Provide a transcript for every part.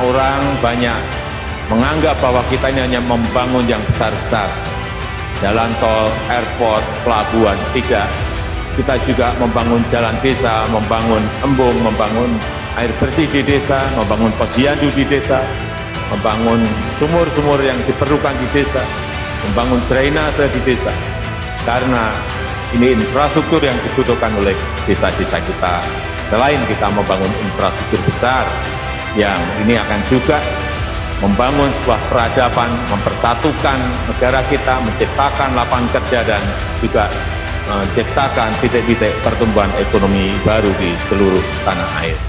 orang banyak menganggap bahwa kita ini hanya membangun yang besar-besar, jalan tol, airport, pelabuhan. Tidak, kita juga membangun jalan desa, membangun embung, membangun air bersih di desa, membangun posyandu di desa, membangun sumur-sumur yang diperlukan di desa, membangun drainase di desa. Karena ini infrastruktur yang dibutuhkan oleh desa-desa kita. Selain kita membangun infrastruktur besar, yang ini akan juga membangun sebuah peradaban, mempersatukan negara kita, menciptakan lapangan kerja, dan juga menciptakan titik-titik pertumbuhan ekonomi baru di seluruh tanah air.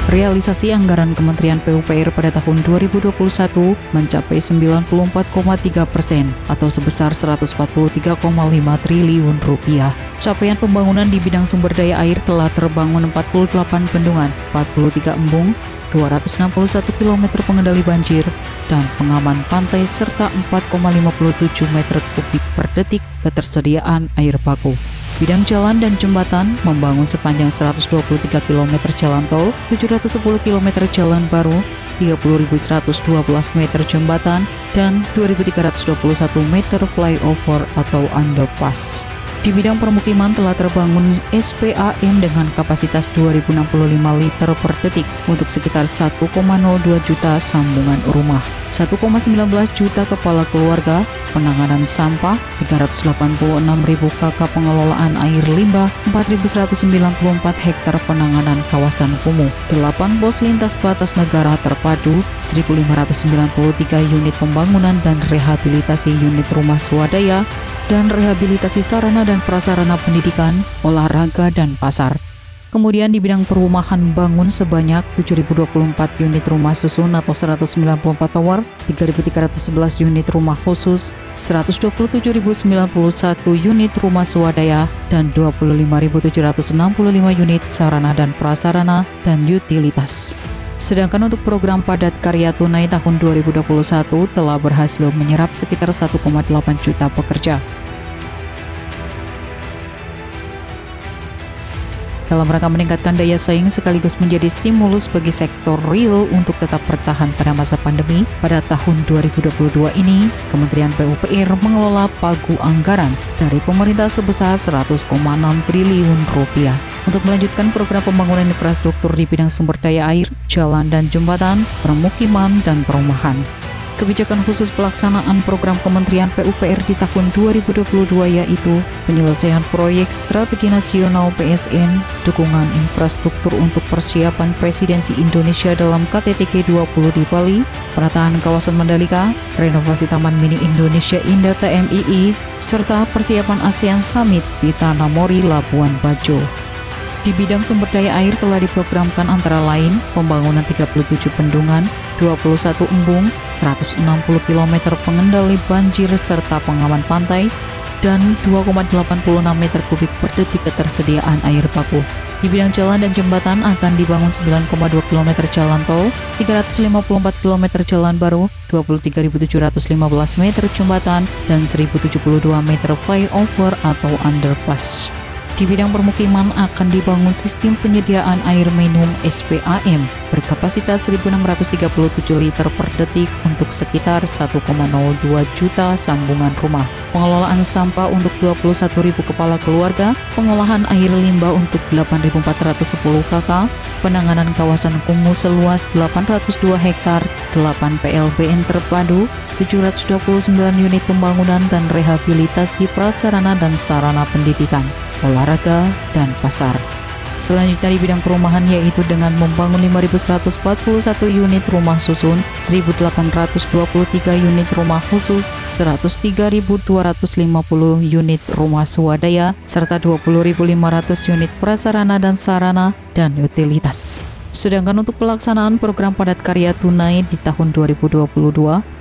Realisasi anggaran Kementerian PUPR pada tahun 2021 mencapai 94,3% atau sebesar 143,5 triliun rupiah. Capaian pembangunan di bidang sumber daya air telah terbangun 48 bendungan, 43 embung, 261 km pengendali banjir, dan pengaman pantai serta 4,57 meter kubik per detik ketersediaan air baku. Bidang jalan dan jembatan membangun sepanjang 123 km jalan tol, 710 km jalan baru, 30.112 meter jembatan, dan 2.321 meter flyover atau underpass. Di bidang permukiman telah terbangun SPAM dengan kapasitas 2.065 liter per detik untuk sekitar 1,02 juta sambungan rumah, 1,19 juta kepala keluarga, penanganan sampah, 386.000 KK pengelolaan air limbah, 4.194 hektar penanganan kawasan kumuh, 8 pos lintas batas negara terpadu, 1.593 unit pembangunan dan rehabilitasi unit rumah swadaya, dan rehabilitasi sarana dan prasarana pendidikan, olahraga, dan pasar. Kemudian di bidang perumahan bangun sebanyak 7.024 unit rumah susun atau 194 tower, 3.311 unit rumah khusus, 127.091 unit rumah swadaya, dan 25.765 unit sarana dan prasarana dan utilitas. Sedangkan untuk program padat karya tunai tahun 2021 telah berhasil menyerap sekitar 1,8 juta pekerja. Dalam rangka meningkatkan daya saing sekaligus menjadi stimulus bagi sektor real untuk tetap bertahan pada masa pandemi, pada tahun 2022 ini, Kementerian PUPR mengelola pagu anggaran dari pemerintah sebesar 100,6 triliun rupiah untuk melanjutkan program pembangunan infrastruktur di bidang sumber daya air, jalan dan jembatan, permukiman, dan perumahan. Kebijakan khusus pelaksanaan program Kementerian PUPR di tahun 2022 yaitu penyelesaian proyek strategi nasional PSN, dukungan infrastruktur untuk persiapan presidensi Indonesia dalam KTT G20 di Bali, penataan kawasan Mandalika, renovasi Taman Mini Indonesia Indah TMII, serta persiapan ASEAN Summit di Tanah Mori, Labuan Bajo. Di bidang sumber daya air telah diprogramkan antara lain pembangunan 37 bendungan, 21 embung, 160 km pengendali banjir serta pengaman pantai, dan 2,86 meter kubik per detik ketersediaan air baku. Di bidang jalan dan jembatan akan dibangun 9,2 km jalan tol, 354 km jalan baru, 23.715 meter jembatan, dan 1.072 meter flyover atau underpass. Di bidang permukiman akan dibangun sistem penyediaan air minum SPAM berkapasitas 1.637 liter per detik untuk sekitar 1,02 juta sambungan rumah. Pengelolaan sampah untuk 21.000 kepala keluarga, pengolahan air limbah untuk 8.410 KK, penanganan kawasan kumuh seluas 802 hektar, 8 PLBN terpadu, 729 unit pembangunan dan rehabilitasi prasarana dan sarana pendidikan, olahraga, dan pasar. Selanjutnya di bidang perumahan yaitu dengan membangun 5.141 unit rumah susun, 1.823 unit rumah khusus, 103.250 unit rumah swadaya, serta 20.500 unit prasarana dan sarana dan utilitas. Sedangkan untuk pelaksanaan program padat karya tunai di tahun 2022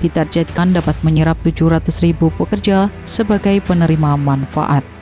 ditargetkan dapat menyerap 700.000 pekerja sebagai penerima manfaat.